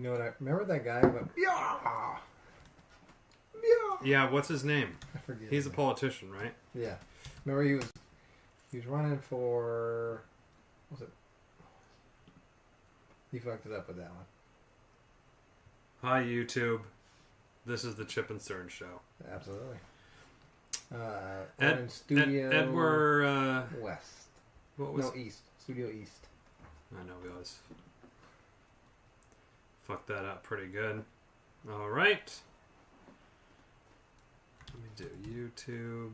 You know what? I remember that guy who went, yeah, yeah. Yeah, what's his name? I forget. He's a politician, right? Yeah. Remember he was running for, what was it? He fucked it up with that one. Hi, YouTube. This is the Chip and Cern show. Absolutely. In Studio Edward West. What was? No, East. Studio East. I know we always fucked that up pretty good. All right. Let me do YouTube.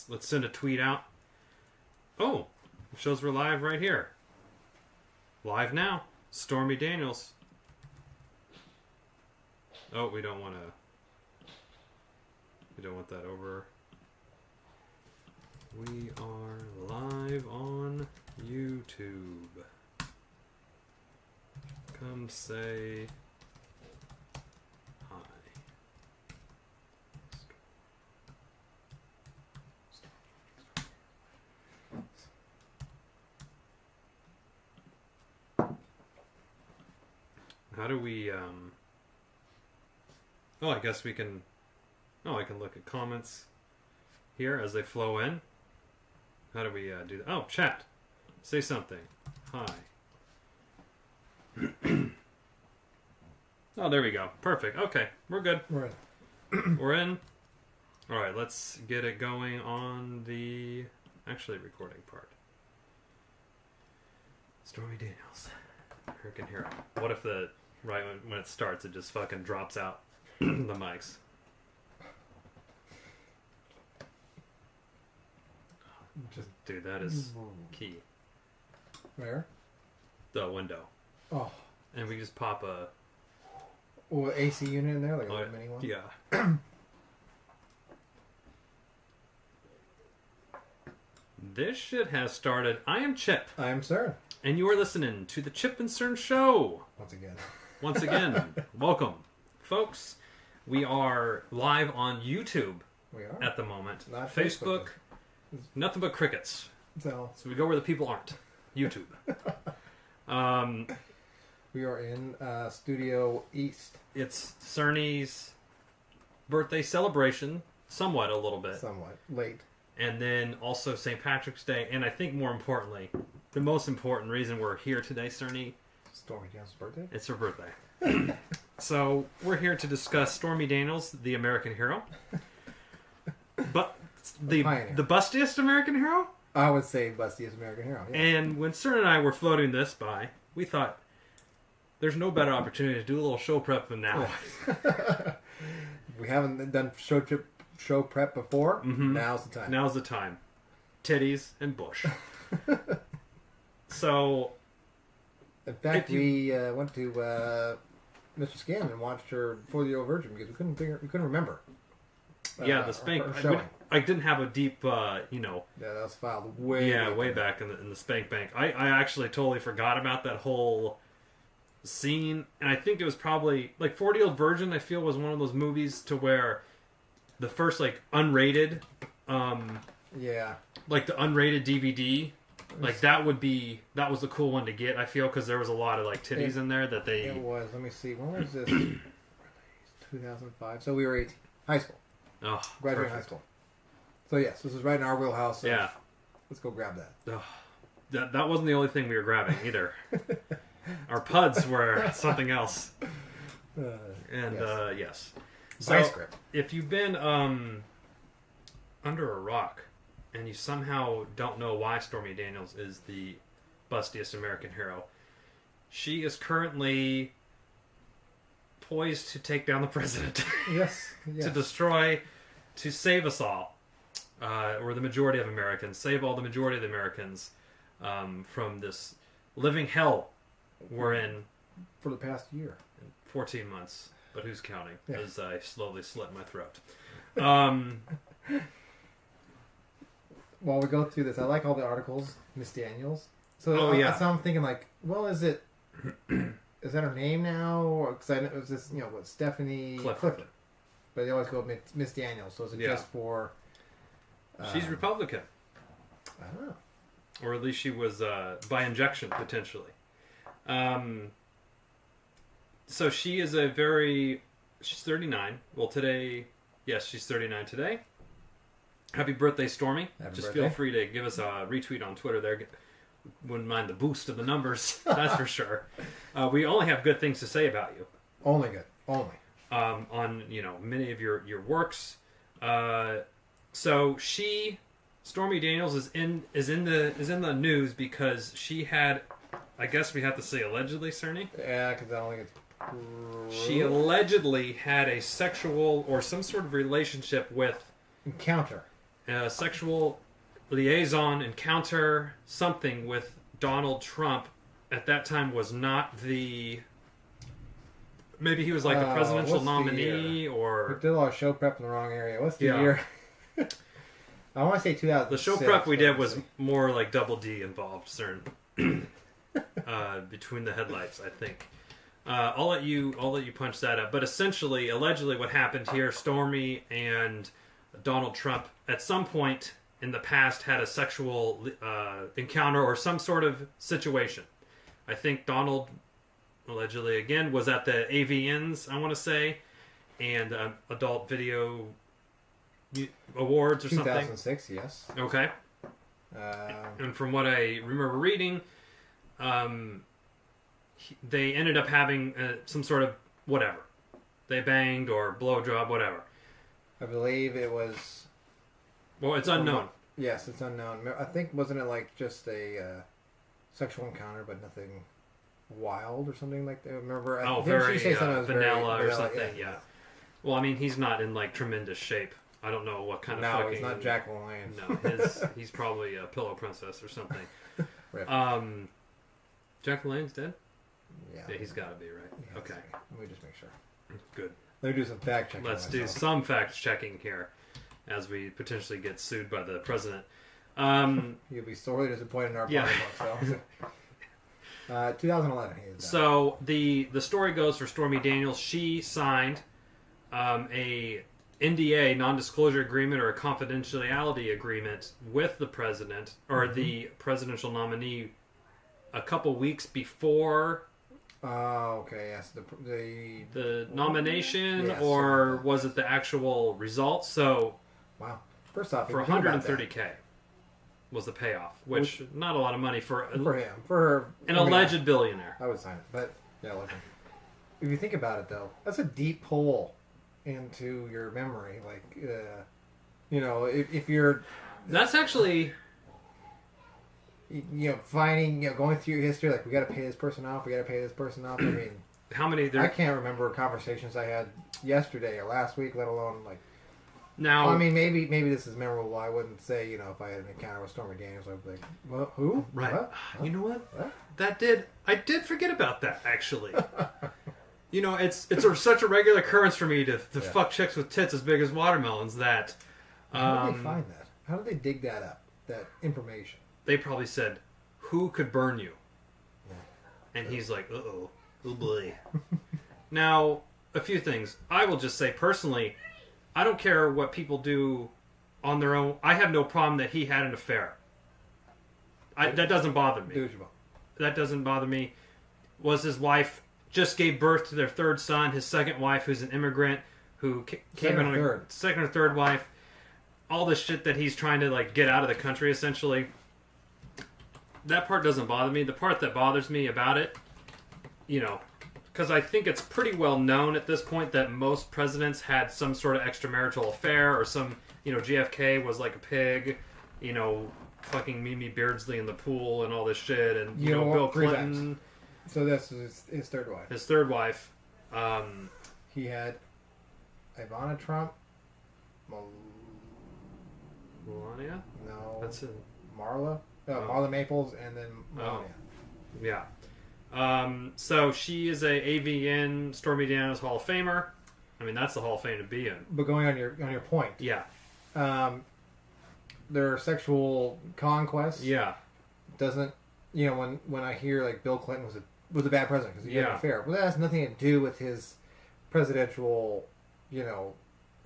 Let's send a tweet out. Oh, it shows we're live right here. Live now. Stormy Daniels. Oh, we don't want that over. We are live on YouTube. Come say hi. How do we, oh, I guess we can, I can look at comments here as they flow in. How do we do that? Oh, chat. Say something. Hi. Oh, there we go. Perfect. Okay, we're good. We're in. We're in. All right, let's get it going on the actually recording part. Stormy Daniels, American Hero. What if right when it starts, it just fucking drops out the mics? Just, dude, that is key. Where? The window. Oh. And we just pop a... Oh, AC unit in there? Like a mini one? Yeah. This shit has started. I am Chip. I am Cern. And you are listening to the Chip and Cern Show. Once again, welcome. Folks, we are live on YouTube. We are. At the moment. Not Facebook. Nothing but crickets. So we go where the people aren't. YouTube. We are in Studio East. It's Cerny's birthday celebration. Somewhat, a little bit. Somewhat. Late. And then also St. Patrick's Day. And I think more importantly, the most important reason we're here today, Cerny. Stormy Daniels' birthday? It's her birthday. So we're here to discuss Stormy Daniels, the American hero. But the bustiest American hero? I would say bustiest American hero, yeah. And when Cern and I were floating this by, we thought, there's no better opportunity to do a little show prep than now. We haven't done show prep before. Mm-hmm. Now's the time. Now's the time. Titties and bush. So, in fact, we went to Mr. Scanlon and watched her 4-year-old virgin because we couldn't remember. Yeah, the spank. I didn't have a deep, Yeah, that was filed way back in the spank bank. I actually totally forgot about that whole scene, and I think it was probably like 40-Year-Old Virgin. I feel was one of those movies to where the first like unrated, like the unrated DVD, like that was the cool one to get. I feel because there was a lot of like titties in there that they. It was. Let me see. When was this? 2005. So we were 18. High school. Oh, graduating high school. So yes, this is right in our wheelhouse. So yeah. Let's go grab that. That wasn't the only thing we were grabbing either. Our puds were something else. Yes. So if you've been under a rock and you somehow don't know why Stormy Daniels is the bustiest American hero, she is currently poised to take down the president. Yes. To save us all, or the majority of Americans, save all the majority of the Americans from this living hell we're in. For the past year. 14 months, but who's counting? Yeah. As I slowly slit my throat. While we go through this, I like all the articles, Miss Daniels. So, so I'm thinking like, well, is that her name now? Because I know it was this, what, Stephanie Clifford. But they always go Miss Daniels. So is it just for... she's Republican. I don't know. Or at least she was by injection, potentially. So she is she's 39. Well, today, yes, she's 39 today. Happy birthday, Stormy. Just feel free to give us a retweet on Twitter there. Wouldn't mind the boost of the numbers, that's for sure. We only have good things to say about you. Only good. Only. On, many of your works. So Stormy Daniels is in the news because she had, I guess we have to say allegedly, Cerny? Yeah, because I don't think it's she allegedly had a sexual or some sort of relationship with... Encounter. A sexual liaison, encounter, something with Donald Trump. At that time was not the... Maybe he was like a presidential nominee or... We did a lot of show prep in the wrong area. What's the year? I want to say 2006. The show prep we did was more like Double D involved, Cern. Between the headlights, I think. I'll let you punch that up. But essentially, allegedly, what happened here, Stormy and Donald Trump at some point in the past had a sexual encounter or some sort of situation. I think Donald, allegedly again, was at the AVNs, I want to say, and Adult Video Awards or 2006, something. 2006, yes. Okay. And from what I remember reading, they ended up having some sort of whatever. They banged or blowjob, whatever. I believe it was... Well, it's unknown. Yes, it's unknown. I think, wasn't it like just a sexual encounter, but nothing wild or something like that? Remember? Very vanilla or something, yeah. Well, I mean, he's not in like tremendous shape. I don't know what kind of fucking... No, he's not Jack LaLanne. No, he's probably a pillow princess or something. Jack LaLanne's dead? Yeah, he's got to be, right? Yeah, okay. Let me just make sure. Good. Let me do some fact checking. Let's do some fact checking here as we potentially get sued by the president. You'll be sorely disappointed in our podcast. So. 2011. So the story goes for Stormy Daniels. She signed a NDA, non-disclosure agreement, or a confidentiality agreement with the president or the presidential nominee a couple weeks before. Okay, yes. The nomination, yes, or was it the actual result? So, wow. First off, for $130K was the payoff, which not a lot of money for him, for an alleged billionaire. I would sign it, but yeah, look. If you think about it, though, that's a deep hole into your memory. Like, if you're, that's actually. Finding, going through your history, like, we got to pay this person off, I mean, how many I can't remember conversations I had yesterday or last week, let alone, like, now, I mean, maybe this is memorable. I wouldn't say, if I had an encounter with Stormy Daniels, I'd be like, well, who? Right. What? You know what? What? I did forget about that, actually. It's such a regular occurrence for me to fuck chicks with tits as big as watermelons that... How did they find that? How did they dig that up, that information? They probably said, who could burn you? Yeah. And he's like, uh-oh. Oh, boy. Now, a few things. I will just say, personally, I don't care what people do on their own. I have no problem that he had an affair. That doesn't bother me. That doesn't bother me. Was his wife just gave birth to their third son, his second wife, who's an immigrant, who came in on a second or third wife. All the shit that he's trying to, like, get out of the country, essentially. That part doesn't bother me. The part that bothers me about it, because I think it's pretty well known at this point that most presidents had some sort of extramarital affair or some, JFK was like a pig, fucking Mimi Beardsley in the pool and all this shit, and, Bill Clinton. So that's his third wife. His third wife. He had Ivana Trump. Melania? No. That's it. Marla? Marla Maples and then Melania. Yeah. So she is a AVN Stormy Daniels Hall of Famer. I mean, that's the Hall of Fame to be in. But going on your point. Yeah. Their sexual conquest. Yeah. Doesn't, when I hear like Bill Clinton was a bad president because he had an affair. Well, that has nothing to do with his presidential,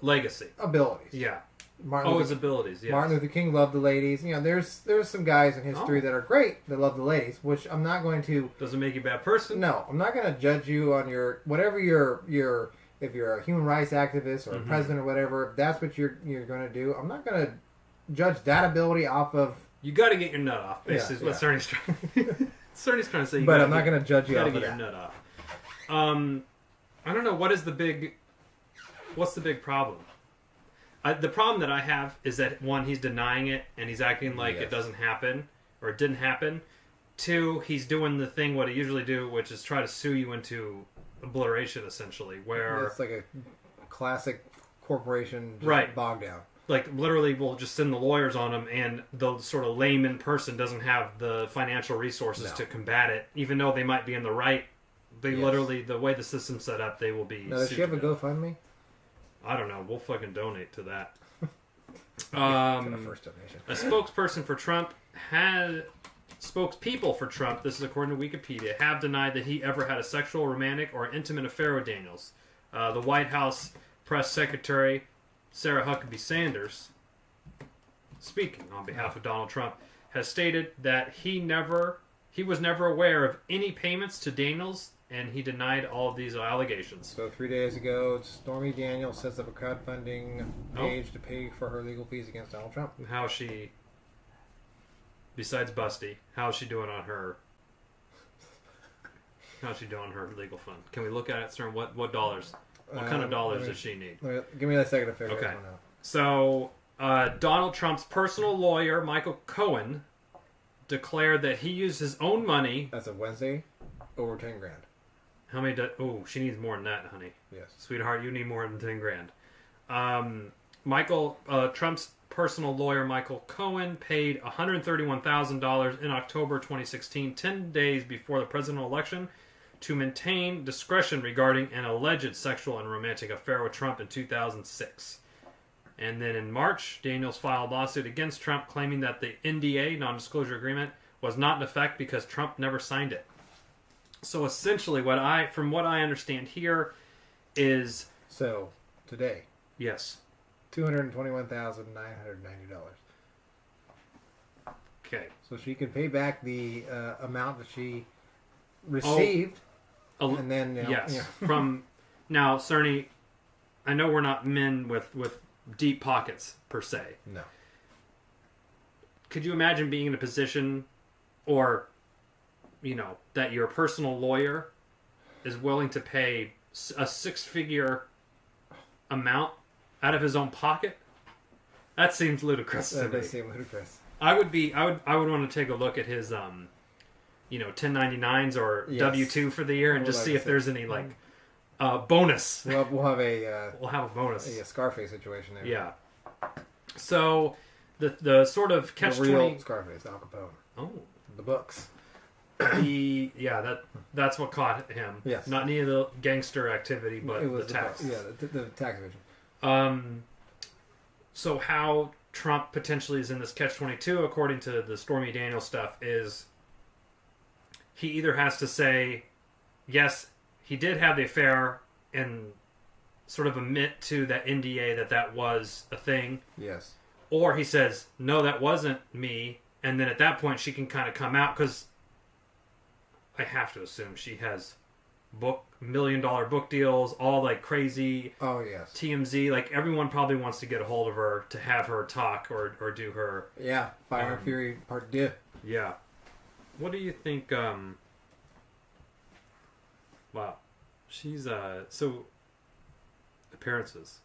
legacy. Abilities. Yeah. his abilities. Yes. Martin Luther King loved the ladies. You know, there's some guys in history that are great that love the ladies, which I'm not going to. Doesn't make you a bad person. No, I'm not going to judge you on your whatever your if you're a human rights activist or a president or whatever. If that's what you're going to do. I'm not going to judge that ability off of. You got to get your nut off. Basically, is what Cerny's trying. Cerny's trying to say. But I'm not going to judge you off of that. You got to get your nut off. I don't know what's the big problem. The problem that I have is that, one, he's denying it and he's acting like it doesn't happen or it didn't happen. Two, he's doing the thing what he usually do, which is try to sue you into obliteration, essentially. Where it's like a classic corporation bogged down. Like, literally, we'll just send the lawyers on him, and the sort of layman person doesn't have the financial resources to combat it, even though they might be in the right. They literally, the way the system's set up, they will be. Now, does she have a GoFundMe? I don't know. We'll fucking donate to that. First donation. A spokesperson for Trump spokespeople for Trump, this is according to Wikipedia, have denied that he ever had a sexual, romantic, or intimate affair with Daniels. The White House press secretary, Sarah Huckabee Sanders, speaking on behalf of Donald Trump, has stated that he was never aware of any payments to Daniels, and he denied all of these allegations. So 3 days ago, Stormy Daniels sets up a crowdfunding page to pay for her legal fees against Donald Trump. How is she, besides Busty, how is she doing on her? How's she doing her legal fund? Can we look at it, Cern? What dollars? What kind of dollars does she need? Give me that second to figure this one out. So, Donald Trump's personal lawyer, Michael Cohen, declared that he used his own money. That's a Wednesday, over $10,000. How many? She needs more than that, honey. Yes, sweetheart, you need more than $10,000. Trump's personal lawyer, Michael Cohen, paid $131,000 in October 2016, 10 days before the presidential election, to maintain discretion regarding an alleged sexual and romantic affair with Trump in 2006. And then in March, Daniels filed a lawsuit against Trump claiming that the NDA, non-disclosure agreement, was not in effect because Trump never signed it. So essentially, from what I understand here is... So, today. Yes. $221,990. Okay. So she can pay back the amount that she received. And then... yes. From... Now, Cerny, I know we're not men with deep pockets, per se. No. Could you imagine being in a position, or, that your personal lawyer is willing to pay a six-figure amount out of his own pocket? That seems ludicrous. That does seem ludicrous. I would want to take a look at his, 1099s or W-2 for the year and just see if there's any bonus. We'll have a bonus. A Scarface situation there. Yeah. So the sort of catch-20... Scarface, Al Capone. Oh. The books. That's what caught him. Yes. Not any of the gangster activity, but it was the tax. The tax evasion. So how Trump potentially is in this catch-22, according to the Stormy Daniels stuff, is he either has to say, yes, he did have the affair, and sort of admit to that NDA that was a thing. Yes. Or he says, no, that wasn't me, and then at that point she can kind of come out, because I have to assume she has $1 million book deals, all crazy. Oh yes. TMZ, everyone probably wants to get a hold of her to have her talk or do her. Yeah, Fire and Fury Part 2. Yeah. What do you think? Wow, she's so appearances.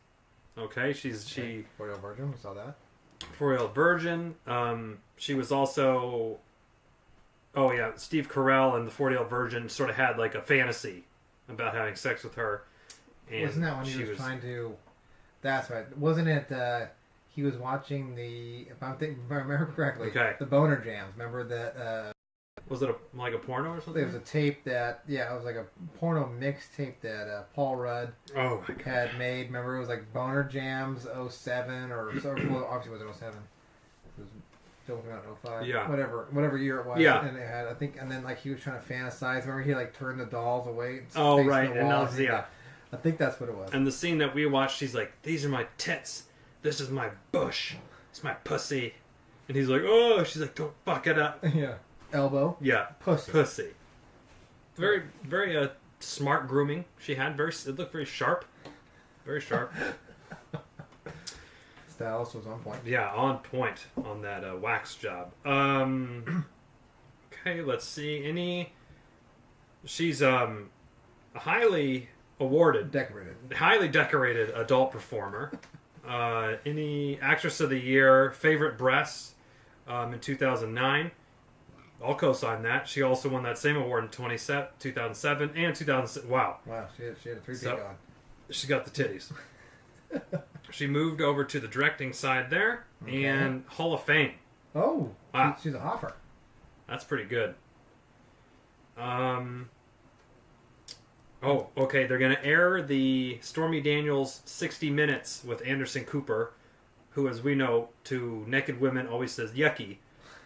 Okay, she 4-year-old virgin. We saw that. 4-year-old virgin. She was also. Oh yeah, Steve Carell and the 40-year-old virgin sort of had a fantasy about having sex with her. And wasn't that when he was trying to? That's right. Wasn't it? He was watching if I remember correctly. Okay. The Boner Jams. Remember that? Was it a porno or something? There was a tape that it was a porno mixtape that Paul Rudd had made. Remember, it was Boner Jams 07 or so. Well, obviously it wasn't 07. It was film came out in 05. Yeah. Whatever year it was. Yeah. And it had, I think, and then he was trying to fantasize. Remember, he turned the dolls away. And oh faced right, the and walls. yeah. I think that's what it was. And the scene that we watched, she's like, "These are my tits. this is my bush. It's my pussy. And he's like, oh, she's like, don't fuck it up. Yeah. Elbow. Yeah. Pussy. Very, very smart grooming she had. It looked very sharp. Very sharp. Stylist was on point. Yeah, on point on that wax job. Okay, let's see. She's a highly awarded, highly decorated adult performer. Any actress of the year, favorite breasts in 2009. I'll co-sign that. She also won that same award in 2007 and 2006. Wow. Wow, she had a three-peat on. She's got the titties. She moved over to the directing side there, and Hall of Fame. Oh, wow. She's a hoffer. That's pretty good. Oh, okay. They're going to air the Stormy Daniels 60 Minutes with Anderson Cooper, who, as we know, to naked women always says yucky.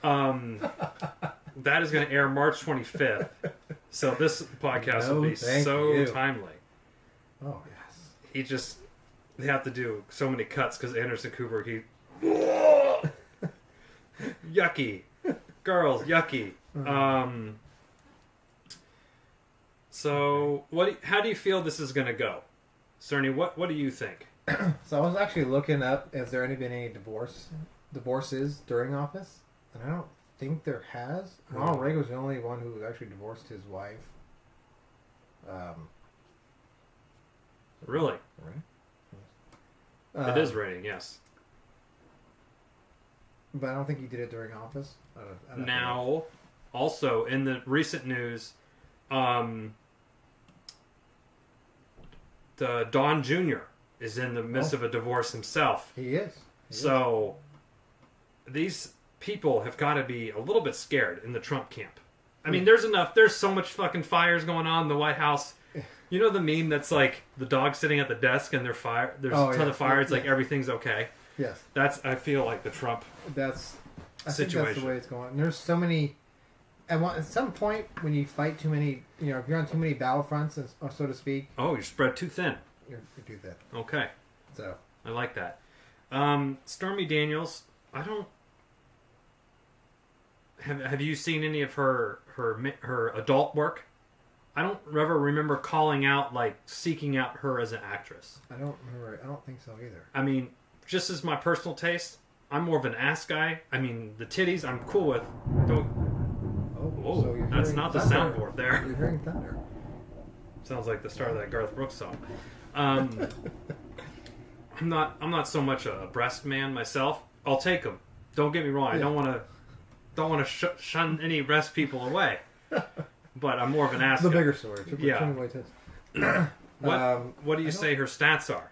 That is going to air March 25th. So this podcast will be so timely. Oh, yes. They have to do so many cuts because Anderson Cooper, yucky. Girls, yucky. So, how do you feel this is going to go? Cerny, what do you think? So I was actually looking up, has there been any divorces during office? And I don't think there has. Ronald Reagan was the only one who actually divorced his wife. Really? Right? It is raining, yes. But I don't think he did it during office. I don't now, also, in the recent news, the Don Jr. is in the midst of a divorce himself. He is. These people have got to be a little bit scared in the Trump camp. I mean, there's so much fucking fires going on in the White House. You know the meme that's like the dog sitting at the desk and there's a ton of fire. It's like everything's okay. Yes. I feel like the Trump situation. Think that's the way it's going. And there's so many. At some point, when you fight too many, if you're on too many battlefronts, so to speak. Oh, you're spread too thin. You're too thin. Okay. So. I like that. Stormy Daniels, I don't. Have you seen any of her adult work? I don't ever remember calling out, seeking out her as an actress. I don't remember. I don't think so either. I mean, just as my personal taste, I'm more of an ass guy. I mean, the titties I'm cool with. Whoa, so that's not the soundboard there. You're hearing thunder. Sounds like the start of that Garth Brooks song. I'm not so much a breast man myself. I'll take them. Don't get me wrong. Yeah. I don't want to shun any breast people away. But I'm more of an ass guy. The bigger story. Yeah. What do you say her stats are?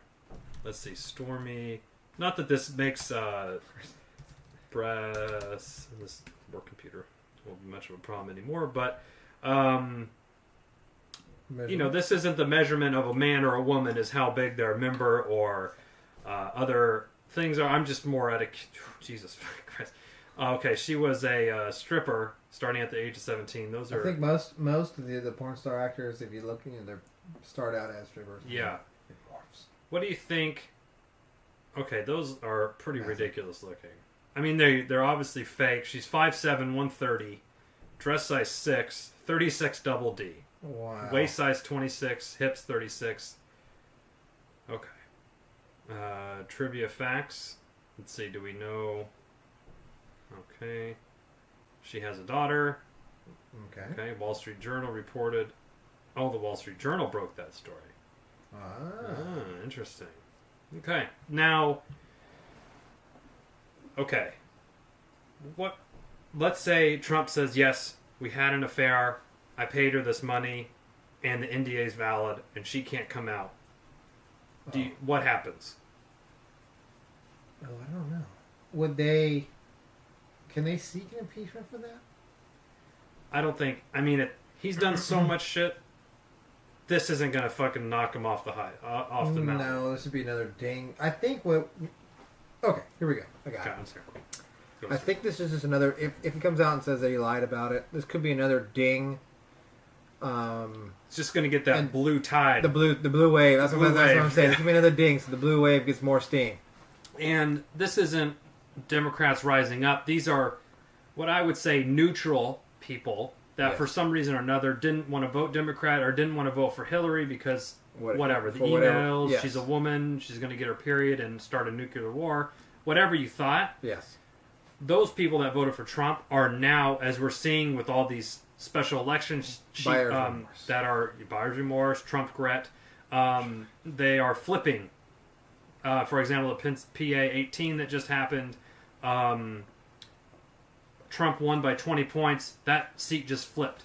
Let's see. Stormy. Not that this makes breasts in this work computer won't be much of a problem anymore, but this isn't the measurement of a man or a woman is how big their member or other things are. I'm just more at a Jesus Christ. Okay, she was a stripper starting at the age of 17. I think most of the porn star actors, if you look, they start out as strippers. Yeah. What do you think? Okay, those are pretty ridiculous looking. I mean, they're obviously fake. She's 5'7", 130, dress size 6, 36 double D. Wow. Waist size 26, hips 36. Okay. Trivia facts. Let's see, do we know? Okay. She has a daughter. Okay. Wall Street Journal reported. Oh, the Wall Street Journal broke that story. Interesting. Okay. Now, let's say Trump says, yes, we had an affair, I paid her this money, and the NDA is valid, and she can't come out. What happens? Oh, I don't know. Can they seek an impeachment for that? I don't think. I mean, he's done so much shit. This isn't going to fucking knock him off the mountain. No, this would be another ding. I think what... Okay, here we go. I got it. I think this is just another... If he comes out and says that he lied about it, this could be another ding. It's just going to get that blue tide. The blue wave. That's what I'm saying. This could be another ding, so the blue wave gets more steam. And this isn't Democrats rising up. These are what I would say neutral people that for some reason or another didn't want to vote Democrat or didn't want to vote for Hillary because whatever. The emails, yes. She's a woman, she's going to get her period and start a nuclear war. Whatever you thought. Yes. Those people that voted for Trump are now, as we're seeing with all these special elections that are buyer's remorse, Trump gret, they are flipping. For example, the PA 18 that just happened, Trump won by 20 points. That seat just flipped.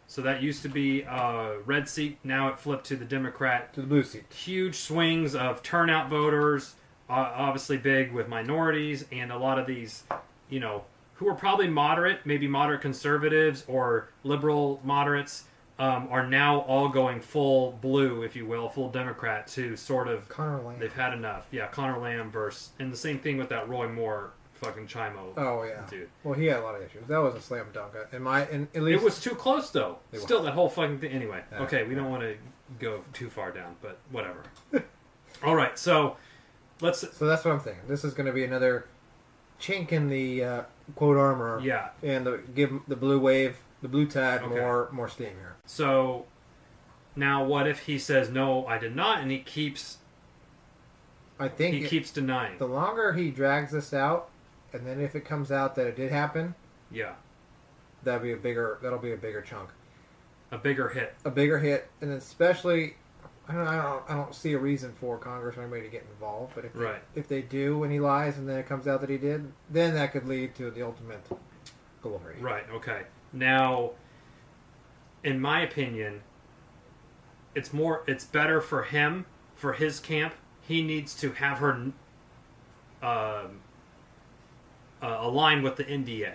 So that used to be a red seat. Now it flipped to the Democrat. To the blue seat. Huge swings of turnout voters, obviously big with minorities, and a lot of these, who are probably moderate, maybe moderate conservatives or liberal moderates, are now all going full blue, if you will, full Democrat to sort of... Conor Lamb. They've had enough. Yeah, Conor Lamb versus... And the same thing with that Roy Moore fucking Chimo. Oh, yeah. Dude. Well, he had a lot of issues. That was a slam dunk. At least... It was too close, though. Still, that whole fucking thing... Anyway, okay, we don't want to go too far down, but whatever. All right, so let's... So that's what I'm thinking. This is going to be another chink in the quote armor. Yeah. And give the blue wave, the blue tide, more steam here. So now what if he says, no, I did not, and he keeps... I think he keeps denying. The longer he drags this out, and then if it comes out that it did happen, that'll be a bigger chunk, a bigger hit, and especially, I don't see a reason for Congress or anybody to get involved. But if they do, and he lies, and then it comes out that he did, then that could lead to the ultimate glory. Right. Okay. Now, in my opinion, it's better for him, for his camp. He needs to have her align with the NDA.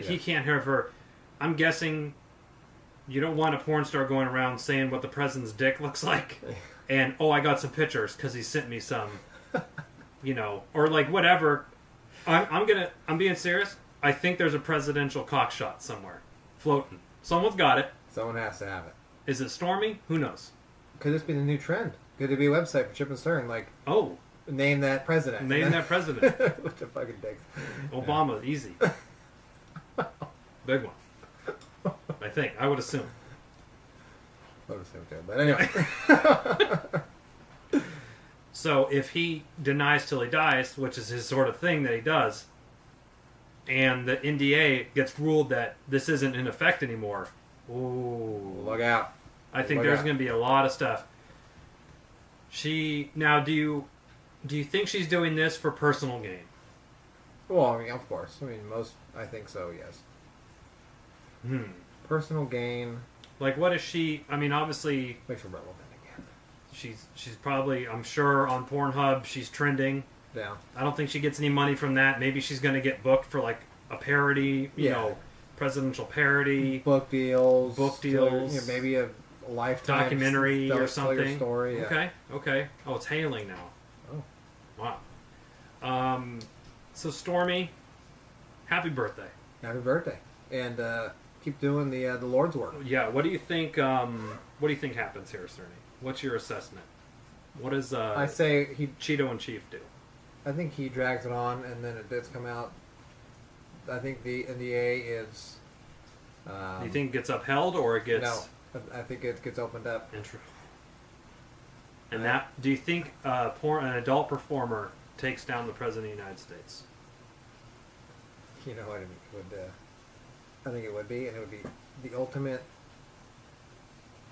He can't have her... I'm guessing you don't want a porn star going around saying what the president's dick looks like. And, I got some pictures because he sent me some, or whatever. I'm being serious. I think there's a presidential cock shot somewhere floating. Someone's got it. Someone has to have it. Is it Stormy? Who knows? Could this be the new trend? Could it be a website for Chip and Cern? Name that president. Name that president. With the fucking dicks. Obama, easy. Big one. I think. I would assume. I would assume too. But anyway. So if he denies till he dies, which is his sort of thing that he does, and the NDA gets ruled that this isn't in effect anymore, look out. I think there's going to be a lot of stuff. Do you think she's doing this for personal gain? Well, of course. I think so, yes. Personal gain. What is she... obviously... Makes her relevant again. She's probably, I'm sure, on Pornhub, she's trending. Yeah. I don't think she gets any money from that. Maybe she's going to get booked for, a parody, presidential parody. Book deals. Maybe a lifetime documentary or something. Story, yeah. Okay. Oh, it's hailing now. Oh. Wow. So Stormy, happy birthday. Happy birthday. And keep doing the Lord's work. Yeah, what do you think happens here, Cerny? What's your assessment? What does I say Cheeto and Chief do? I think he drags it on and then it does come out. I think the NDA is you think it gets upheld or it gets... No. I think it gets opened up. And do you think an adult performer takes down the President of the United States? You know what I mean? I think it would be, and it would be the ultimate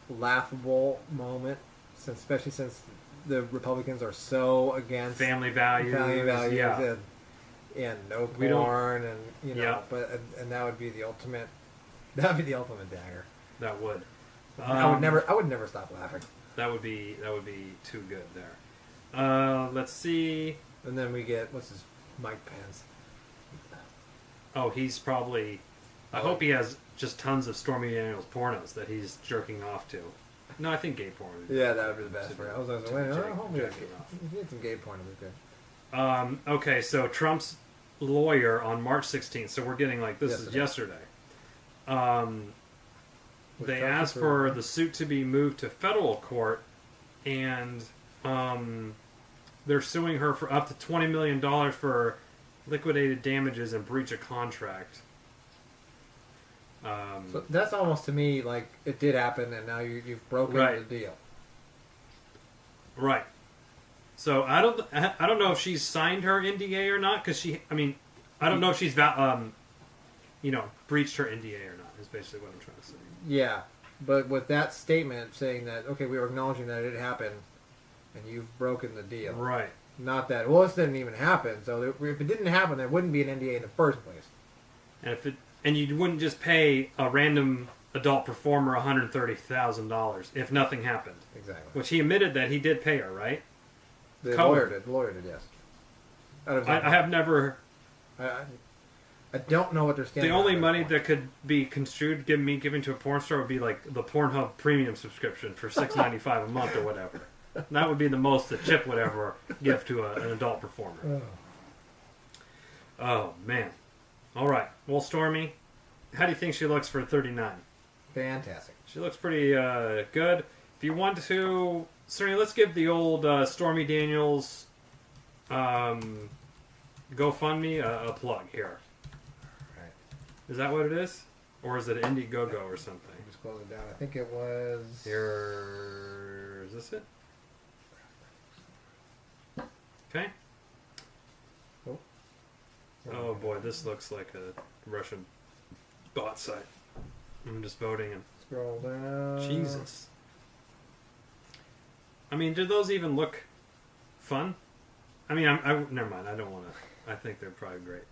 laughable moment, especially since the Republicans are so against family values, and no porn, and but that would be the ultimate. That would be the ultimate dagger. That would. I would never stop laughing. That would be too good there. Let's see. And then we get Mike Pence. Oh, he's probably. I hope he has just tons of Stormy Daniels pornos that he's jerking off to. No, I think gay porn. Yeah, that would be the best for it. I was like, wait, I hope he had some gay porn. It was good. Okay, so Trump's lawyer on March 16th. So we're getting this is yesterday. They asked for the suit to be moved to federal court, and they're suing her for up to $20 million for liquidated damages and breach of contract. So that's almost to me like it did happen, and now you've broken the deal. Right. So I don't know if she's signed her NDA or not, because I don't know if she's breached her NDA or not. Is basically what I'm trying to say. Yeah, but with that statement saying that, okay, we were acknowledging that it happened, and you've broken the deal. Right. Not that, well, this didn't even happen. So if it didn't happen, there wouldn't be an NDA in the first place. And you wouldn't just pay a random adult performer $130,000 if nothing happened. Exactly. Which he admitted that he did pay her, right? The lawyer did. The lawyer did, yes. I have never... I don't know what they're standing. The only money that could be construed giving to a porn star would be like the Pornhub premium subscription for $6.95 a month or whatever. That would be the most that Chip would ever give to an adult performer. Oh man! All right. Well, Stormy, how do you think she looks for 39? Fantastic. She looks pretty good. If you want to, Cerny, let's give the old Stormy Daniels GoFundMe a plug here. Right. Is that what it is? Or is it Indiegogo or something? Just close it down. I think it was... Here... Is this it? Okay. Oh boy, this looks like a Russian bot site. I'm just voting and... Scroll down. Jesus. I mean, do those even look fun? I mean, never mind. I don't want to. I think they're probably great.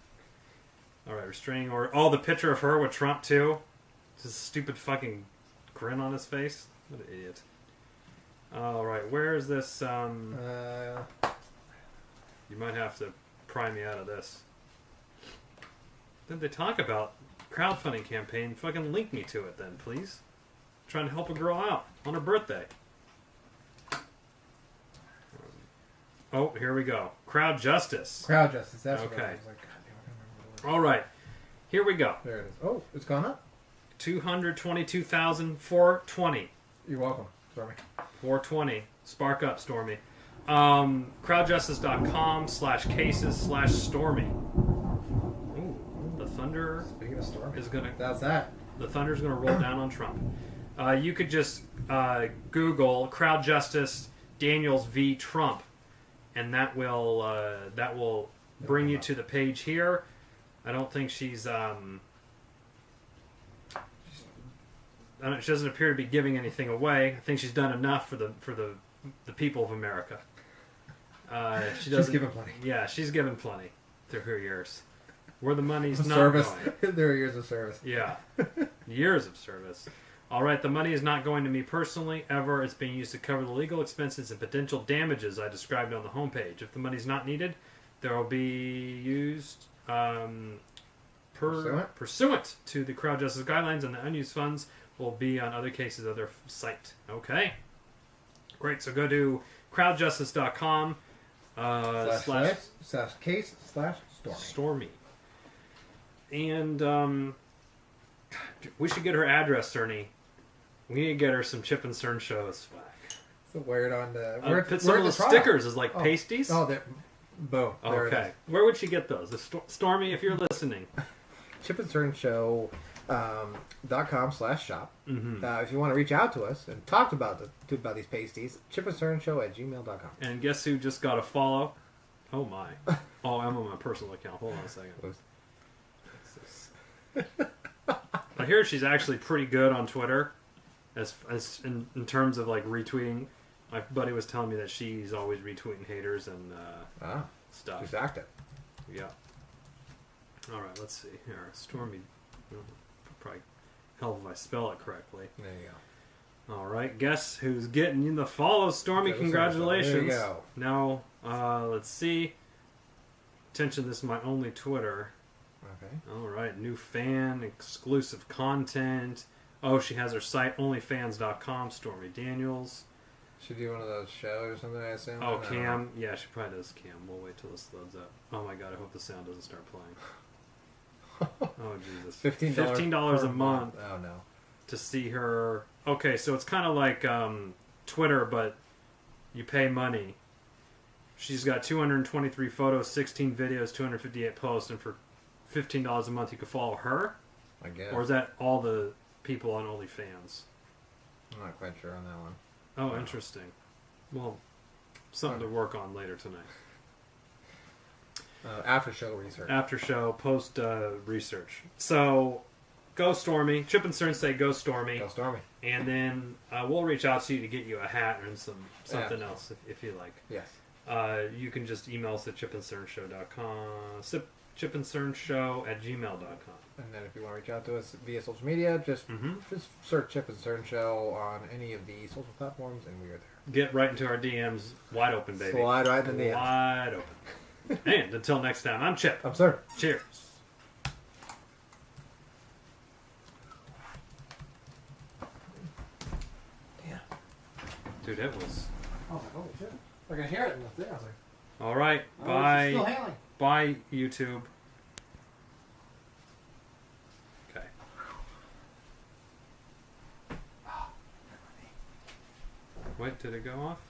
All right, restraining order. Oh, the picture of her with Trump too. Just a stupid fucking grin on his face. What an idiot. All right, where is this? You might have to pry me out of this. Did they talk about crowdfunding campaign? Fucking link me to it then, please. I'm trying to help a girl out on her birthday. Oh, here we go. Crowd Justice. Crowd Justice. That's okay. What I was like. God damn, I can't remember. All right, here we go. There it is. Oh, it's gone up. 222,420. You're welcome, Stormy. 420. Spark up, Stormy. Crowdjustice.com/cases/Stormy. Ooh, the thunder. Speaking of Stormy, is gonna. That's that. The thunder's gonna roll down on Trump. You could just Google Crowd Justice Daniels v. Trump, and that will bring you to the page here. I don't think she's she doesn't appear to be giving anything away. I think she's done enough for the people of America. She's given plenty. Yeah, she's given plenty through her years. Where the money's not service. going. There are years of service. Yeah, years of service. All right, the money is not going to me personally, ever. It's being used to cover the legal expenses and potential damages I described on the homepage. If the money's not needed, there will be used pursuant to the Crowd Justice Guidelines, and the unused funds will be on other cases of their site. Okay. Great, so go to crowdjustice.com /case/Stormy. And we should get her address, Cerny. We need to get her some Chip and Cern show swag. So wear it on the... Put some of the stickers as like pasties. Oh, boom. Okay. Where would she get those? Stormy, if you're listening. Chip and Cern show... .com/shop. Mm-hmm. If you want to reach out to us and talk about these pasties, chipandcernshow@gmail.com. And guess who just got a follow? Oh my! Oh, I'm on my personal account. Hold on a second. I hear she's actually pretty good on Twitter, as in terms of like retweeting. My buddy was telling me that she's always retweeting haters and stuff. She's active. Yeah. All right. Let's see here. Stormy. Probably help if I spell it correctly. There you go. All right, guess who's getting you the follow, Stormy? Congratulations. There you go. Now, let's see. Attention, this is my only Twitter. Okay. All right, new fan, exclusive content. Oh, she has her site, onlyfans.com, Stormy Daniels. Should do one of those shows or something, I assume? Oh, Cam. Yeah, she probably does Cam. We'll wait till this loads up. Oh my god, I hope the sound doesn't start playing. Oh Jesus! $15 a month. Oh no! To see her. Okay, so it's kind of like Twitter, but you pay money, She's got 223 photos, 16 videos, 258 posts, and for $15 a month you could follow her? I guess. Or is that all the people on OnlyFans? I'm not quite sure on that one. Oh, interesting. Well, something to work on later tonight. After show research. After show, post research. So, go Stormy. Chip and Cern say go Stormy. Go Stormy. And then we'll reach out to you to get you a hat and something else if you like. Yes. You can just email us at chipandcernshow.com, chipandcernshow@gmail.com. And then if you want to reach out to us via social media, just search Chip and Cern Show on any of the social platforms, and we are there. Get right into our DMs, wide open, baby. Slide right in the DMs. Wide open. And until next time, I'm Chip. I'm Cern. Cheers. Damn. Dude, that was... I was like, holy shit. I can hear it in the thing. I was like... All right. Oh, Bye. it's still hailing. Bye, YouTube. Okay. Wait, did it go off?